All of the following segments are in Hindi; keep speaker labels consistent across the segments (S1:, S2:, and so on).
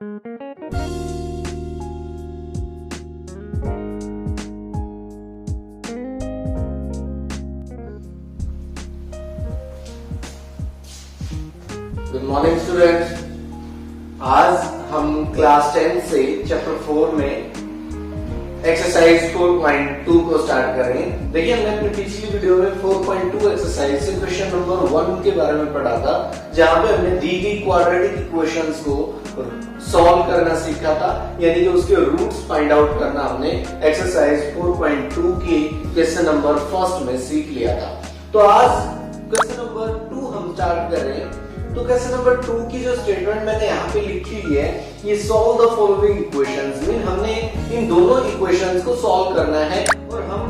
S1: Good morning students. आज हम क्लास 10 से चैप्टर 4 में एक्सरसाइज 4.2 को स्टार्ट कर रहे हैं। देखिए, हमने अपनी पिछली वीडियो में 4.2 एक्सरसाइज से क्वेश्चन नंबर 1 के बारे में पढ़ा था, जहां पे हमने दी गई क्वाड्रेटिक इक्वेशंस को सॉल्व करना सीखा था, यानी कि उसके रूट्स फाइंड आउट करना हमने एक्सरसाइज 4.2 की क्वेश्चन नंबर फर्स्ट में सीख लिया था। तो आज क्वेश्चन नंबर 2 हम स्टार्ट कर रहे हैं। तो क्वेश्चन नंबर 2 की जो स्टेटमेंट मैंने यहाँ पे लिखी हुई है, ये solve the following equations, mean हमने इन दोनों इक्वेशंस को सॉल्व करना है। और हम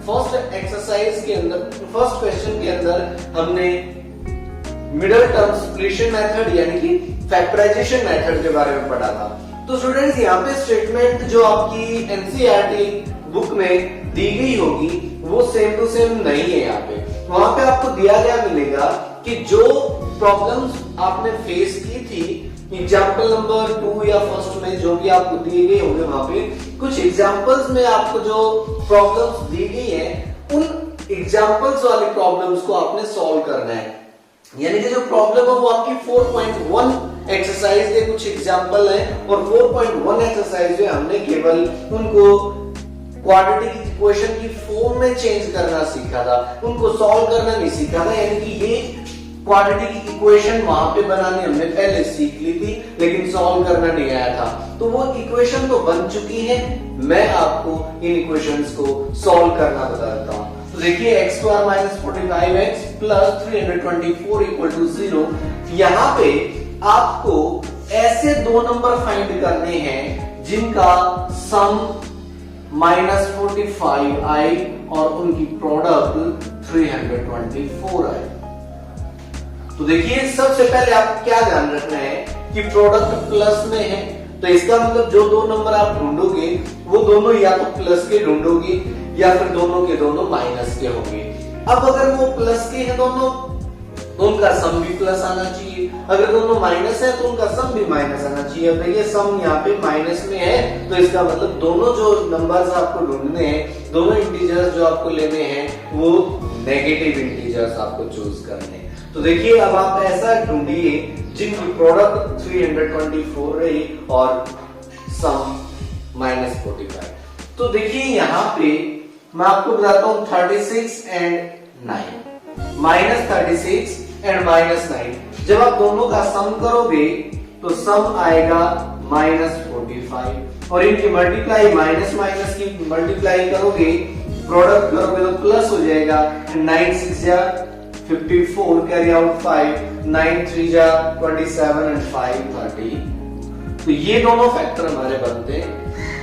S1: फर्स्ट एक्सरसाइज के अंदर, फर्स्ट क्वेश्चन के अंदर हमने मिडिल टर्म सॉल्यूशन मेथड यानी कि फैक्टराइजेशन मेथड के बारे में पढ़ा था। तो स्टूडेंट्स, यहाँ पे स्टेटमेंट जो आपकी एनसीईआरटी बुक में दी गई होगी वो सेम टू सेम नहीं है। यहाँ पे वहां पे आपको दिया गया मिलेगा कि जो प्रॉब्लम्स आपने फेस की थी एग्जाम्पल नंबर 2 या फर्स्ट में जो भी आपको दिए गए होंगे, वहां पे कुछ एग्जाम्पल्स में आपको जो प्रॉब्लम्स दी गई है, उन एग्जाम्पल्स वाली प्रॉब्लम्स को आपने सॉल्व करना है। यानी कि जो प्रॉब्लम है वो आपकी 4.1 एक्सरसाइज के कुछ एग्जाम्पल है, और 4.1 एक्सरसाइज में हमने केवल उनको क्वाड्रेटिक इक्वेशन की फॉर्म में चेंज करना सीखा था, उनको सॉल्व करना नहीं सीखा था। यानी कि ये क्वाड्रेटिक इक्वेशन वहां पे बनाने हमने पहले सीख ली थी, लेकिन सॉल्व करना नहीं आया था। तो वो इक्वेशन तो बन चुकी है, मैं आपको इन इक्वेशंस को सॉल्व करना बता देता हूं। तो देखिए, x² - 45x + 324 = 0। यहाँ पे आपको ऐसे दो नंबर फाइंड करने हैं जिनका सम -45 आए और उनकी प्रोडक्ट 324 आए। तो देखिए, सबसे पहले आपको क्या ध्यान रखना है कि प्रोडक्ट प्लस में है, तो इसका मतलब जो दो नंबर आप ढूंढोगे वो दोनों या तो प्लस के ढूंढोगे या फिर दोनों के दोनों माइनस के होंगे। अब अगर वो प्लस के हैं दोनों, तो उनका सम भी प्लस आना चाहिए। अगर दोनों माइनस है तो उनका सम भी माइनस आना चाहिए। अब देखिए, सम यहाँ पे माइनस में है, तो इसका मतलब दोनों जो नंबर्स आपको ढूंढने हैं, दोनों इंटीजर्स जो आपको लेने हैं, वो नेगेटिव इंटीजर्स आपको चूज करने हैं। तो देखिए, अब आप ऐसा ढूंढिए जिनकी प्रोडक्ट 324 रही और सम -45। तो देखिए, यहाँ पे मैं आपको बताता हूँ 36 एंड 9, -36 एंड -9। जब आप दोनों का सम करोगे तो सम आएगा -45, और इनकी मल्टीप्लाई माइनस की मल्टीप्लाई करोगे, प्रोडक्ट करोगे तो प्लस हो जाएगा। 9 6 जा 54, कैरी आउट 5, 9 3 जा 27 एंड 5 30। तो ये दोनों फैक्टर हमारे बनते हैं।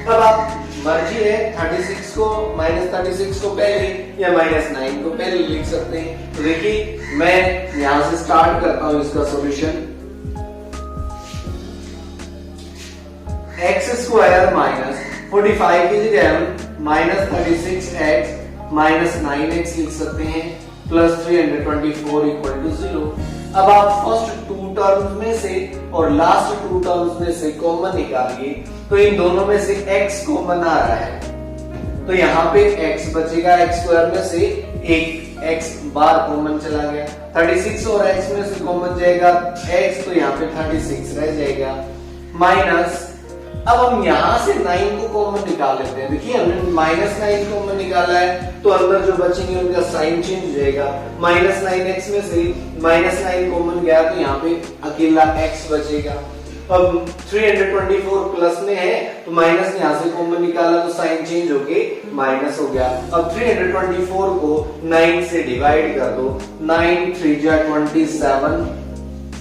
S1: अब आप मर्जी है 36 को -36 को पहले या -9 को पहले लिख सकते हैं। तो देखिए, मैं यहां से स्टार्ट करता हूं इसका सॉल्यूशन। x² - 45 की जगह हम -36x -9x लिख सकते हैं, + 324 = 0। अब आप फर्स्ट 2 टर्म्स में से और लास्ट 2 टर्म्स में से कॉमन निकालिए, तो इन दोनों में से x कॉमन आ रहा है, तो यहाँ पे x बचेगा। x² में से एक x बार कॉमन चला गया, 36 और x में से कॉमन जाएगा x, तो यहाँ पे 36 रह जाएगा। माइनस, अब हम यहाँ से 9 को कॉमन निकाल लेते हैं। देखिए, हमने -9 कॉमन निकाला है, तो अंदर जो बचेंगे उनका साइन चेंज हो जाएगा। -9x में से -9 कॉमन गया, तो यहाँ पे अकेला x बचेगा। अब 324 प्लस में है, तो माइनस यहाँ से कॉमन निकाला तो साइन चेंज होके माइनस हो गया। अब 324 को 9 से डिवाइड कर दो, 9 3 जा 27,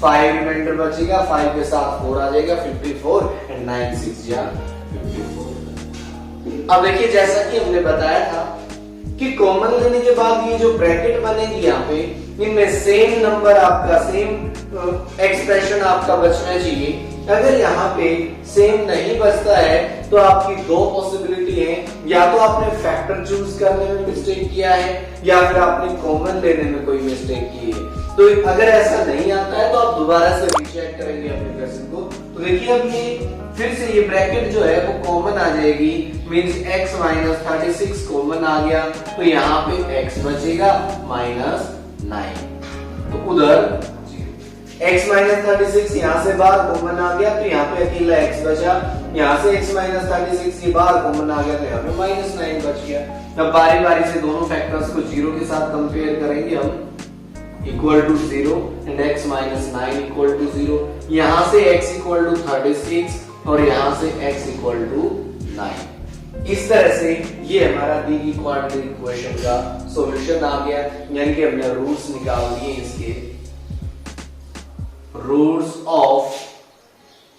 S1: 5 रिमाइंडर बचेगा, 5 के साथ 4 आ जाएगा 54, एंड 9 6 जा 54। अब देखिए, जैसा कि हमने बताया था कि कॉमन लेने के बाद ये जो ब्रैकेट बनेगी यहाँ पे, इनमें सेम नंबर आपका, सेम एक्सप्रेशन आपका बचना चाहिए। अगर यहाँ पे सेम नहीं बचता है तो आपकी दो पॉसिबिलिटी है, या तो आपने फैक्टर चूज करने में मिस्टेक किया है या फिर आपने कॉमन लेने में कोई मिस्टेक की है। तो अगर ऐसा नहीं आता है तो आप दोबारा से रीचेक करेंगे अपने क्वेश्चन को, तो देखिए अब ये फिर से ये ब्रैकेट जो है वो कॉमन आ जाएगी, मींस x माइनस 36 कॉमन आ गया, तो यहाँ पे x बचेगा माइनस 9, तो उधर x माइनस 36 यहाँ से बाहर कॉमन आ गया, तो यहाँ पे अकेला x बचा, यहाँ से x माइनस 36 ये बाहर कॉमन आ गया, तो यहाँ पे माइनस 9 बच गया। अब बारी बारी से दोनों फैक्टर्स को जीरो के साथ कंपेयर करेंगे हम, equal to 0 and x minus 9 equal to 0, यहाँ से x इक्वल टू 36 और यहाँ से x इक्वल टू 9। इस तरह से ये हमारा दी गई क्वाड्रेटिक इक्वेशन का सॉल्यूशन आ गया, यानी कि हमने रूट्स निकाल दिए इसके। Roots of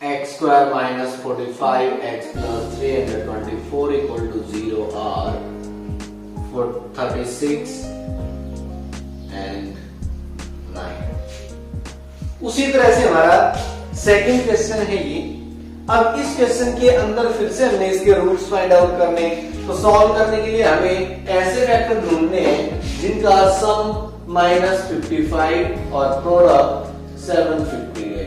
S1: x square minus 45x plus 324 equal to 0 are 36 and 9। उसी तरह से हमारा सेकंड क्वेश्चन है ये। अब इस क्वेश्चन के अंदर फिर से हमने इसके रूट्स फाइंड आउट करने, तो सॉल्व करने के लिए हमें ऐसे वेक्टर ढूंढने हैं जिनका सम -55 और प्रोडक्ट 750 है।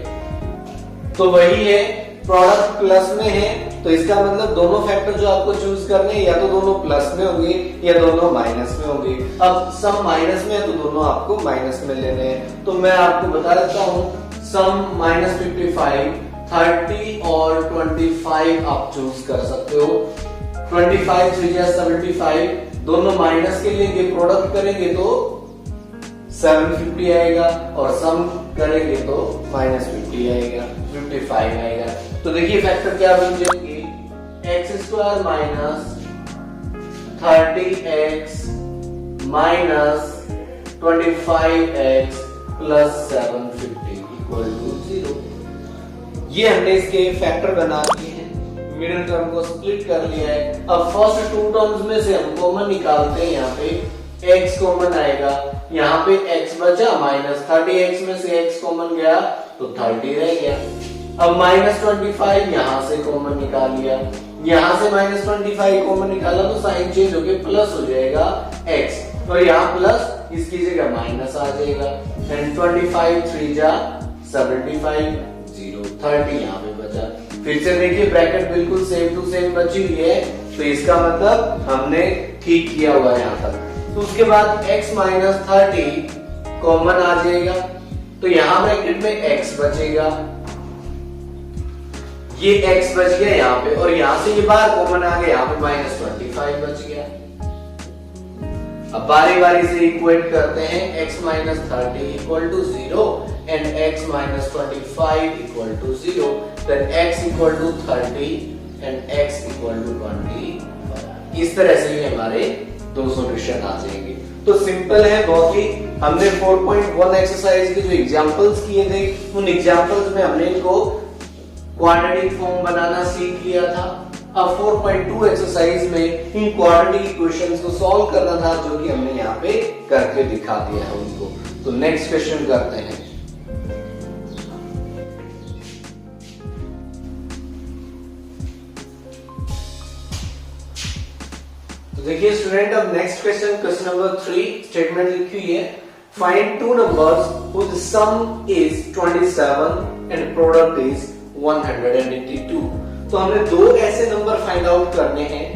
S1: तो वही है, प्रोडक्ट प्लस में है, तो इसका मतलब दोनों फैक्टर जो आपको चूज करने हैं या तो दोनों प्लस में होंगे या दोनों माइनस में होंगे। अब सम माइनस में है तो दोनों आपको माइनस में लेने हैं। तो मैं आपको बता देता हूं, सम -55, 30 और 25 आप चूज कर सकते हो। 25 3 या 75 दोनों माइनस के लेंगे, प्रोडक्ट करेंगे तो 750 आएगा और सम करेंगे तो -50 आएगा, 55 आएगा। तो देखिए फैक्टर क्या बन जाएंगे, x square minus 30x minus 25x plus 750 equal to 0। ये हमने इसके फैक्टर बना दिए हैं, मिडिल टर्म को स्प्लिट कर लिया है। अब फर्स्ट टू टर्म्स में से हम कॉमन निकालते हैं, यहाँ पे x कॉमन आएगा, यहाँ पे x बचा माइनस 30x में से x कॉमन गया तो 30 रह गया। अब -25 यहाँ से कॉमन निकाल लिया, यहाँ से -25 कॉमन निकाला तो साइन चेंज होके प्लस हो जाएगा x, और यहाँ प्लस इसकी जगह माइनस आ जाएगा। एंड 25 3 जा 75, 0 30 यहाँ पे बचा। फिर से देखिए ब्रैकेट बिल्कुल सेम टू सेम बची हुई है, तो इसका मतलब हमने ठीक किया हुआ है यहाँ तक। तो उसके बाद x माइनस 30 कॉमन आ जाएगा, तो यहां ब्रैकेट में x बचेगा, ये x बच गया यहाँ पे, और यहां से ये बाहर कॉमन आ गया, यहाँ पे -25 बच गया। अब बारी बारी से इक्वेट करते हैं, x minus 30 equal to 0 and x minus 25 equal to 0, then x equal to 30 and x equal to 20। इस तरह से ये हमारे दो सॉल्यूशन आ जाएंगे। तो सिंपल है बहुत ही। हमने 4.1 एक्सरसाइज के जो एग्जांपल्स किए थे, उन एग्जांपल्स में हमने इनको क्वाड्रेटिक फॉर्म बनाना सीख लिया था। अब 4.2 एक्सरसाइज में इन क्वाड्रेटिक इक्वेशंस को सॉल्व करना था, जो कि हमने यहाँ पे करके दिखा दिया है उनको। तो नेक्स्ट क्वेश्चन करते हैं। तो देखिए स्टूडेंट, अब नेक्स्ट क्वेश्चन नंबर 3 स्टेटमेंट लिखी हुई है, find two numbers whose sum is 27 and product is 182। तो हमें दो ऐसे नंबर फाइंड आउट करने हैं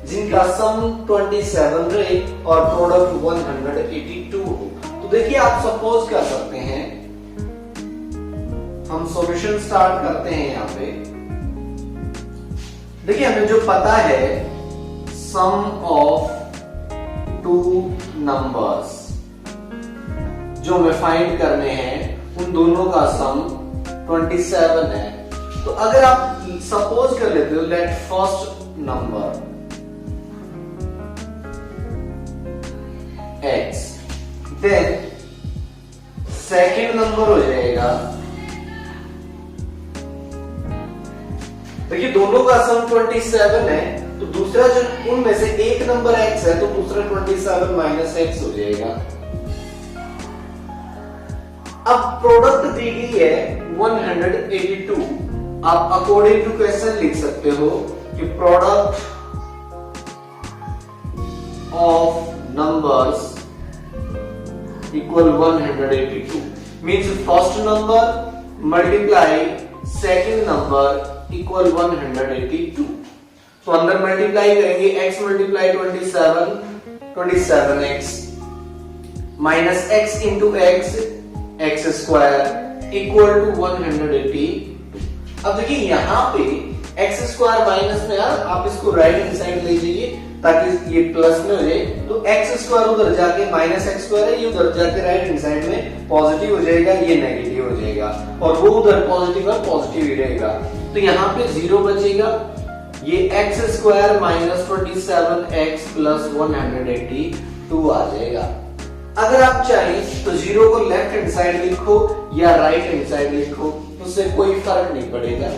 S1: जिनका सम 27 रहे और प्रोडक्ट 182 हो। तो देखिए आप सपोज कर सकते हैं, हम सॉल्यूशन स्टार्ट करते हैं। यहाँ पे देखिए हमें जो पता है, सम ऑफ टू नंबर्स जो हमें फाइंड करने हैं, उन दोनों का सम 27 है। तो अगर आप सपोज कर लेते हो, let first number x, then second number हो जाएगा, देखिए दोनों का सम 27 है, तो दूसरा जो उनमें से एक नंबर x है, तो दूसरा 27 माइनस x हो जाएगा। अब प्रोडक्ट दी गई है 182। आप अकॉर्डिंग टू क्वेश्चन लिख सकते हो कि product of numbers equal 182 means first number multiply second number equal 182। तो अंदर मल्टीप्लाई करेंगे, x multiply 27x minus x into x square equal to 180। अब देखिए यहाँ पे x स्क्वायर माइनस में, यार आप इसको राइट हैंड साइड ले जाइए ताकि ये प्लस में हो जाए। तो x स्क्वायर उधर जाके माइनस x स्क्वायर है, ये उधर जाके राइट हैंड साइड में पॉजिटिव हो जाएगा, ये नेगेटिव हो जाएगा, और वो उधर पॉजिटिव है, पॉजिटिव ही रहेगा। तो यहाँ पे 0 बचेगा, ये x square minus 27x plus 182 आ जाएगा। अगर आप चाहें तो 0 को लेफ्ट हैंड साइड लिखो या राइट हैंड साइड लिखो, उससे कोई फर्क नहीं पड़ेगा।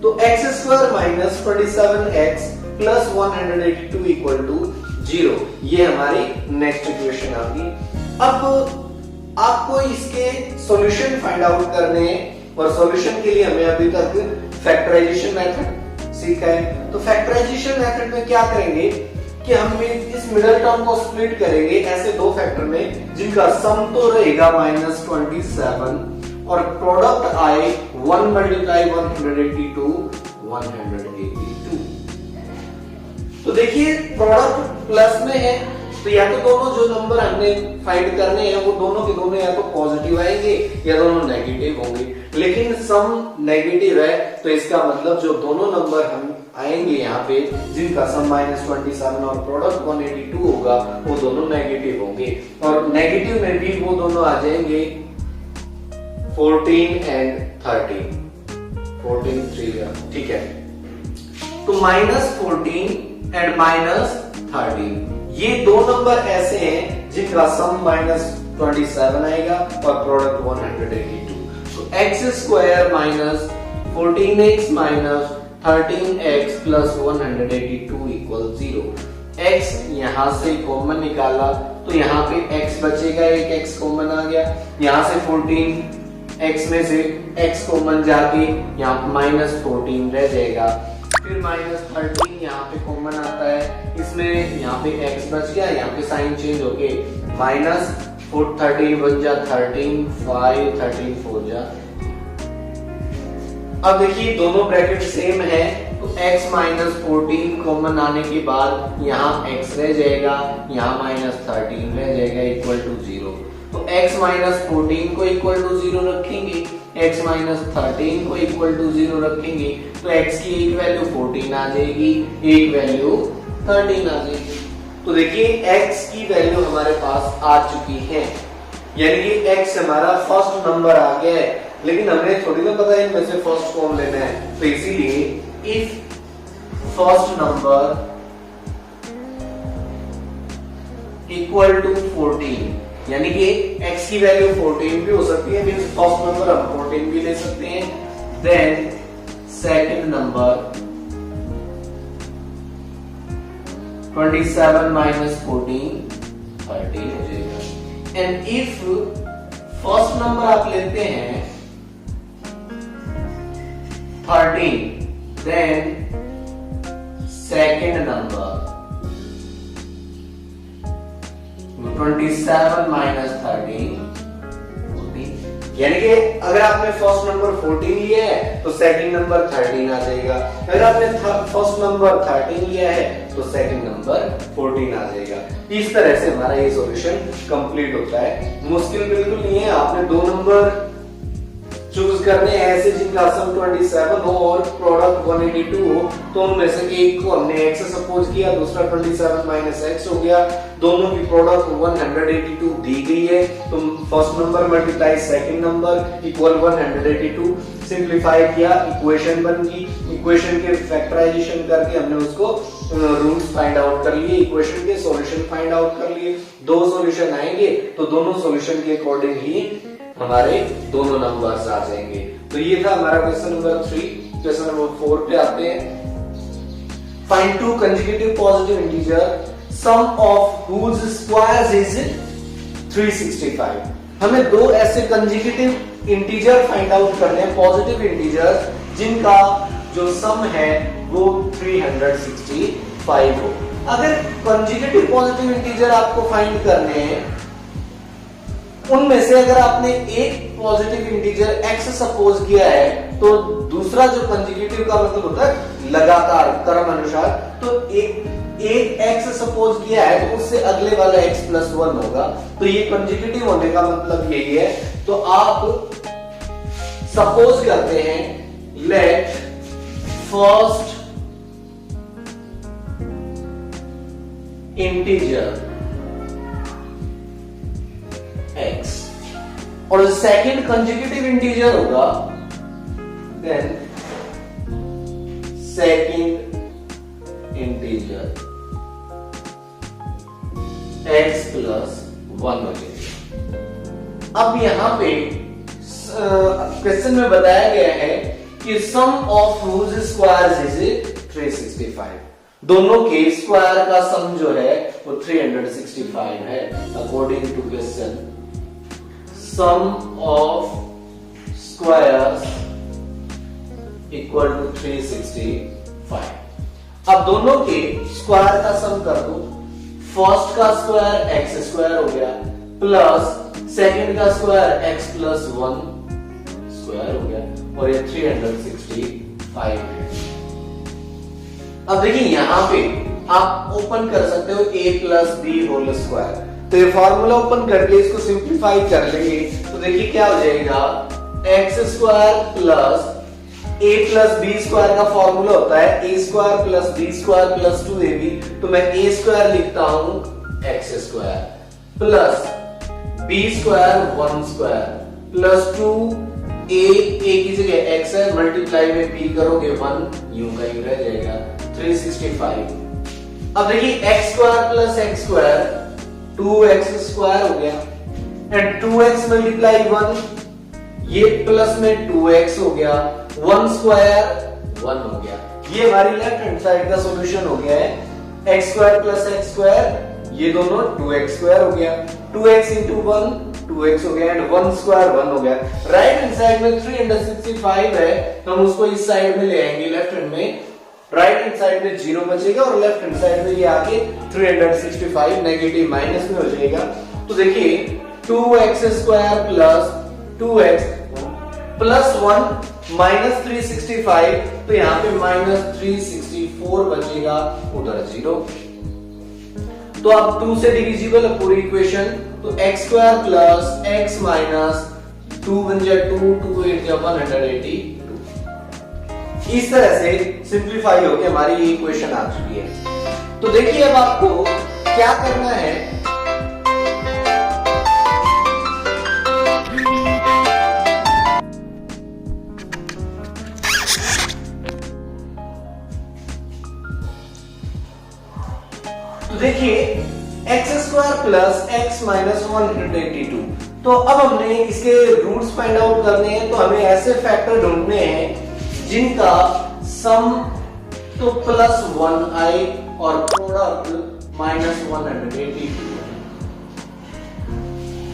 S1: तो x square minus 27x plus 182 equal to 0, ये हमारी नेक्स्ट इक्वेशन आ गई। अब आपको इसके सॉल्यूशन फाइंड आउट करने हैं, और सॉल्यूशन के लिए हमें अभी तक फैक्टराइजेशन मेथड सीखा है। तो फैक्टराइजेशन मेथड में क्या करेंगे कि हम इस मिडिल टर्म को स्प्लिट करेंगे ऐसे दो फैक्टर में जिनका सम तो रहेगा -27 और प्रोडक्ट आए 1 मल्टीप्लाई 182 182। तो देखिए प्रोडक्ट प्लस में है, तो या तो दोनों जो नंबर हमने फाइंड करने हैं वो दोनों के दोनों या तो पॉजिटिव आएंगे या दोनों नेगेटिव होंगे, लेकिन सम नेगेटिव है तो इसका मतलब जो दोनों नंबर हम आएंगे यहाँ पे जिनका सम -27 और प्रोडक्ट 182 होगा वो दोनों नेगेटिव होंगे, और नेगेटिव में भी वो दोनों आ जाएंगे 14 एंड 13, 14 3, ठीक है। तो -14 एंड -13 ये दो नंबर ऐसे हैं जिनका सम -27 आएगा और प्रोडक्ट 182। तो x square minus 14x minus 13x plus 182 equal 0। x यहां से कॉमन निकाला तो यहाँ पे x बचेगा, एक x कॉमन आ गया, यहाँ से 14x में से x कॉमन जाके यहाँ -14 रह जाएगा, फिर -13 यहाँ पे कॉमन आता है, इसमें यहाँ पे x बच गया, यहाँ पे साइन चेंज होके -13 बन जा 13 5 13 4 जा। अब देखिए दोनों ब्रैकेट सेम है तो x -14 कॉमन आने के बाद यहाँ x रह जाएगा, यहाँ -13 रह जाएगा इक्वल टू 0। तो x -14 को इक्वल टू 0 रखेंगे, x -13 को इक्वल टू 0 रखेंगे तो x की एक वैल्यू 14 आ जाएगी, एक वैल्यू 13 आ जाएगी। तो देखिए x की वैल्यू हमारे पास आ चुकी है, यानी कि x हमारा फर्स्ट नंबर आ गया है, लेकिन हमें थोड़ी ना पता है इनमें से फर्स्ट कौन लेना है। तो इसीलिए if first number equal to 14, यानी कि x की वैल्यू 14 भी हो सकती है, मींस फर्स्ट नंबर हम 14 भी ले सकते हैं, देन सेकंड नंबर 27 माइनस 14 13 हो जाएगा। एंड इफ फर्स्ट नंबर आप लेते हैं 13, देन सेकंड नंबर 27 माइनस 13 14, यानी कि अगर आपने फर्स्ट नंबर 14 लिया है तो सेकंड नंबर 13 आ जाएगा, अगर आपने फर्स्ट नंबर 13 लिया है तो सेकंड नंबर 14 आ जाएगा। इस तरह से हमारा ये सॉल्यूशन कंप्लीट होता है। मुश्किल बिल्कुल नहीं है, आपने दो नंबर चूज करने हैं ऐसे जिनका सम 27 हो और प्रोडक्ट 182 हो, तो उनमें से एक को हमने x सपोज किया, दूसरा 27 माइनस x हो गया, दोनों की प्रोडक्ट 182 दी गई है, तो first number multiply second number equal 182, simplify किया, इक्वेशन बन गई, इक्वेशन के फैक्टराइजेशन करके हमने उसको रूट्स फाइंड आउट कर लिए, इक्वेशन के सॉल्यूशन फाइंड आउट कर लिए, दो सॉल्यूशन आएंगे तो दोनों सॉल्यूशन के अकॉर्डिंग ही हमारे दोनों नंबर्स आ जाएंगे। तो ये था हमारा क्वेश्चन नंबर 3। क्वेश्चन नंबर 4 पे आते हैं। Find two consecutive positive integer sum of whose squares is 365। हमें दो ऐसे कंसेक्यूटिव इंटीजर फाइंड आउट करने हैं, पॉजिटिव इंटीजर जिनका जो सम है वो 365 हो। अगर कंसेक्यूटिव पॉजिटिव इंटीजर आपको फाइंड करने हैं, उनमें से अगर आपने एक पॉजिटिव इंटीजर x सपोज किया है तो दूसरा जो कंसेक्यूटिव का मतलब होता है लगातार क्रम अनुसार, तो एक x सपोज किया है तो उससे अगले वाला x प्लस 1 होगा, तो ये कंसेक्यूटिव होने का मतलब यही है। तो आप सपोज करते हैं लेट फर्स्ट इंटीजर x और सेकंड कंसेक्यूटिव इंटीजर होगा, then second integer x plus 1 वगैरह। अब यहां पे क्वेश्चन में बताया गया है कि सम ऑफ रूज स्क्वायर्स इज 365, दोनों के स्क्वायर का सम जो है वो 365 है according to question. Sum of squares equal to 365। अब दोनों के स्क्वायर का सम कर दो, फर्स्ट का स्क्वायर एक्स स्क्वायर हो गया प्लस सेकंड का स्क्वायर एक्स प्लस 1 स्क्वायर हो गया और ये 365 है। अब देखिए यहां पे आप ओपन कर सकते हो a plus b whole square, तो ये फॉर्मूला ओपन करके इसको सिंप्लीफाई कर लेंगे तो देखिए क्या हो जाएगा, x square plus a plus b square का फॉर्मूला होता है a square plus b square plus 2ab, तो मैं a स्क्वायर लिखता हूं x square plus b square 1 square plus 2 a की जगह x है, मल्टीप्लाई में b करोगे 1 यूं का यूं रह जाएगा 365। अब देखिए x square plus x square 2x square हो गया एंड 2x मल्टीप्लाई 1, ये प्लस में 2x हो गया, 1 स्क्वायर 1 हो गया। ये हमारी लेफ्ट हैंड साइड का सॉल्यूशन हो गया है। x square plus x square, ये दोनों 2x स्क्वायर हो गया, 2x इंटू 1 2x हो गया एंड 1 स्क्वायर 1 हो गया। राइट हैंड साइड में 365 है तो हम उसको इस साइड में ले आएंगे लेफ्ट हैंड में, राइट हैंड साइड में 0 बचेगा और लेफ्ट हैंड साइड में ये आके 365 नेगेटिव माइनस में हो जाएगा। तो देखिए 2x square plus 2x plus 1 minus 365, तो यहाँ पे माइनस 364 बचेगा, उधर 0। तो अब 2 से डिविजिबल है पूरी इक्वेशन, तो x square plus x minus 2 बन जाए 2 2 8 जा 182। इस तरह से सिंप्लीफाई होकर हमारी ये इक्वेशन आ चुकी है। तो देखिए अब आपको क्या करना है, तो देखिए x square plus x minus 182, तो अब हमने इसके रूट्स फाइंड आउट करने हैं, तो हमें ऐसे फैक्टर ढूंढने हैं जिनका सम तो प्लस 1 आए और प्रोडक्ट माइनस 182।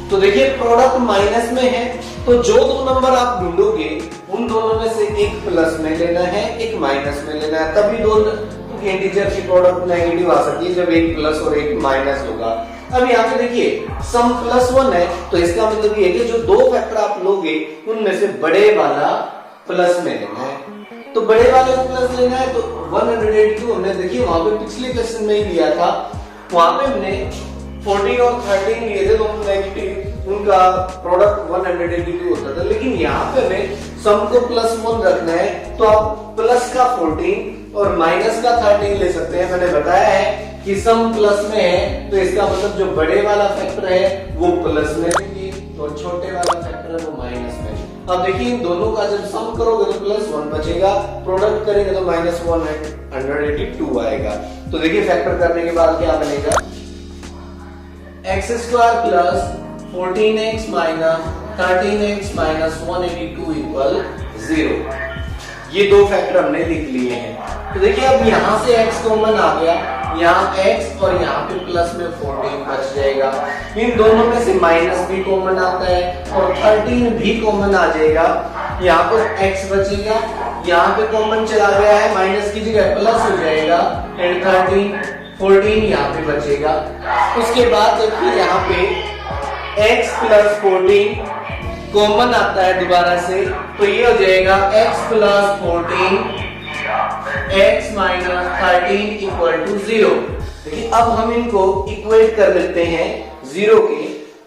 S1: तो देखिए प्रोडक्ट माइनस में है तो जो दो नंबर आप ढूंढोगे उन दोनों में से एक प्लस में लेना है एक माइनस में लेना है, तभी दोनों इंटीजर की प्रोडक्ट नेगेटिव आ सकती है जब एक प्लस और एक माइनस होगा। अब यहाँ पे देखिए सम प्लस 1 है तो इसका मतलब ये है कि जो दो फैक्टर आप लोगे उनमें से बड़े वाला प्लस में लेना है, तो बड़े वाले को प्लस लेना है। तो 182 हमने देखिए वहां पे पिछले क्वेश्चन में ही लिया था, वहां पे हमने 14 और 13 लिए थे दोनों नेगेटिव, उनका प्रोडक्ट 182 होता था, लेकिन यहाँ पे हमें सम को प्लस 1 रखना है तो आप प्लस का 14 और माइनस का 13 ले सकते हैं। मैंने बताया है कि सम प्लस में है तो इसका मतलब जो बड़े वाला फैक्टर है वो प्लस में लेंगे और छोटे वाला फैक्टर है वो माइनस में। अब देखिए इन दोनों का जब सम करोगे तो प्लस 1 बचेगा, प्रोडक्ट करेंगे तो माइनस 182 आएगा। तो देखिए फैक्टर करने के बाद क्या बनेगा, x square plus 14x minus 13x minus 182 equal 0। ये दो फैक्टर हमने लिख लिए हैं। तो देखिए अब यहाँ से x कॉमन आ गया, यहाँ x और यहाँ पे प्लस में 14 बच जाएगा, इन दोनों में से माइनस भी कॉमन आता है और 13 भी कॉमन आ जाएगा, यहाँ पर x बचेगा, यहाँ पे कॉमन चला गया है माइनस की जगह प्लस हो जाएगा एंड 14 यहाँ पे बचेगा। उसके बाद देखिए यहाँ पे x प्लस 14 कॉमन आता है दोबारा से, तो ये हो जाएगा x plus 14 x minus 13 equal to 0। देखिए अब हम इनको इक्वेट कर लेते हैं 0 के,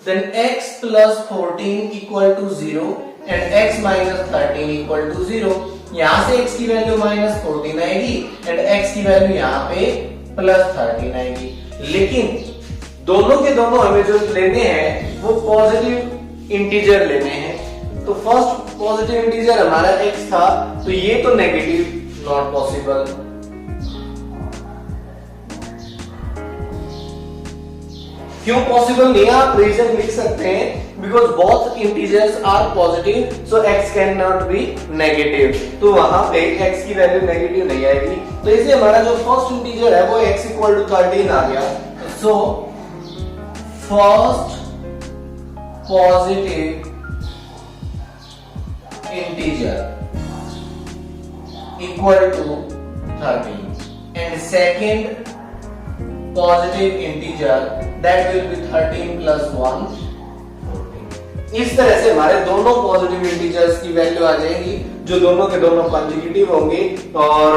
S1: then x plus 14 equal to 0 and x minus 13 equal to 0। यहां से x की वैल्यू माइनस 14 आएगी एंड x की वैल्यू यहाँ पे प्लस 13 आएगी। लेकिन दोनों के दोनों हमें जो लेने हैं वो पॉजिटिव इंटीजर लेने हैं। तो फर्स्ट पॉजिटिव इंटीजर हमारा x था, तो ये तो नेगेटिव, नॉट पॉसिबल। क्यों पॉसिबल नहीं है? आप रीजन लिख सकते हैं, because both integers are positive, so x can not be negative. तो वहां पे x की वैल्यू नेगेटिव नहीं आएगी, तो इसलिए हमारा जो फर्स्ट इंटीजर है वो x इक्वल टू 13 आ गया। So first positive integer equal to 13 and second positive integer that will be 13 plus 1 14। इस तरह से हमारे दोनों पॉजिटिव इंटीजर्स की वैल्यू आ जाएगी जो दोनों के दोनों कंसेक्यूटिव होंगे और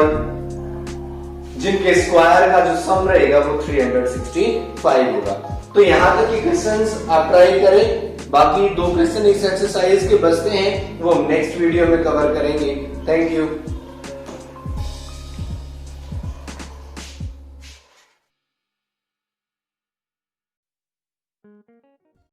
S1: जिनके स्क्वायर का जो सम रहेगा वो 365 होगा। तो यहां तक के क्वेश्चंस आप ट्राई करें, बाकी 2 क्वेश्चन इस एक्सरसाइज के बचते हैं वो हम नेक्स्ट वीडियो में कवर करेंगे। Thank you.